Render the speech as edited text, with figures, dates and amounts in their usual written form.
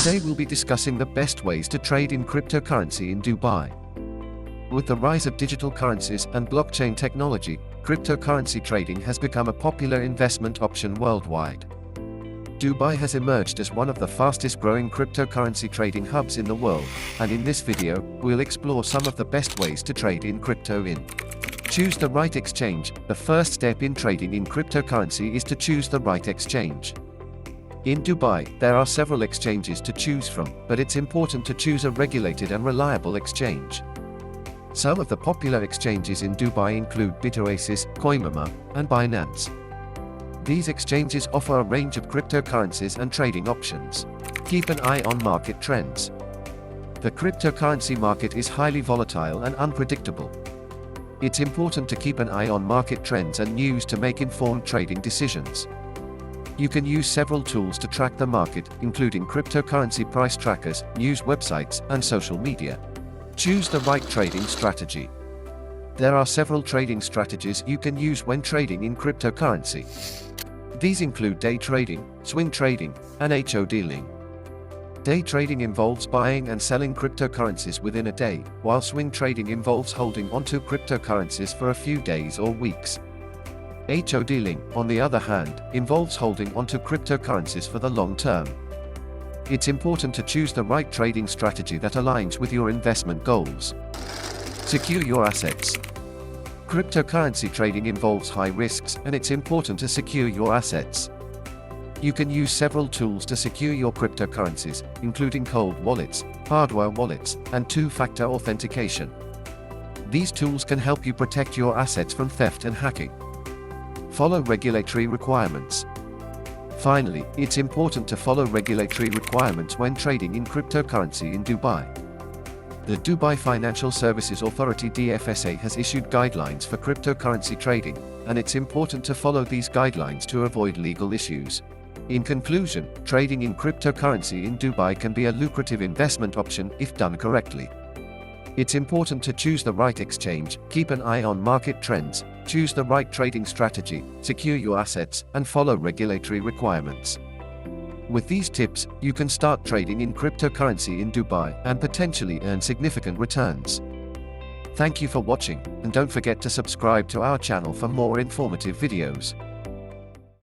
Today we'll be discussing the best ways to trade in cryptocurrency in Dubai. With the rise of digital currencies and blockchain technology, cryptocurrency trading has become a popular investment option worldwide. Dubai has emerged as one of the fastest growing cryptocurrency trading hubs in the world, and in this video, we'll explore some of the best ways to trade in crypto in. Choose the right exchange. The first step in trading in cryptocurrency is to choose the right exchange. In Dubai, there are several exchanges to choose from, but it's important to choose a regulated and reliable exchange. Some of the popular exchanges in Dubai include BitOasis, Coinmama, and Binance. These exchanges offer a range of cryptocurrencies and trading options. Keep an eye on market trends. The cryptocurrency market is highly volatile and unpredictable. It's important to keep an eye on market trends and news to make informed trading decisions. You can use several tools to track the market, including cryptocurrency price trackers, news websites, and social media. Choose the right trading strategy. There are several trading strategies you can use when trading in cryptocurrency. These include day trading, swing trading, and HO dealing. Day trading involves buying and selling cryptocurrencies within a day, while swing trading involves holding onto cryptocurrencies for a few days or weeks. HO dealing, on the other hand, involves holding onto cryptocurrencies for the long term. It's important to choose the right trading strategy that aligns with your investment goals. Secure your assets. Cryptocurrency trading involves high risks, and it's important to secure your assets. You can use several tools to secure your cryptocurrencies, including cold wallets, hardware wallets, and two-factor authentication. These tools can help you protect your assets from theft and hacking. Follow regulatory requirements. Finally, it's important to follow regulatory requirements when trading in cryptocurrency in Dubai. The Dubai Financial Services Authority (DFSA) has issued guidelines for cryptocurrency trading, and it's important to follow these guidelines to avoid legal issues. In conclusion, trading in cryptocurrency in Dubai can be a lucrative investment option if done correctly. It's important to choose the right exchange, keep an eye on market trends, choose the right trading strategy, secure your assets, and follow regulatory requirements. With these tips, you can start trading in cryptocurrency in Dubai and potentially earn significant returns. Thank you for watching, and don't forget to subscribe to our channel for more informative videos.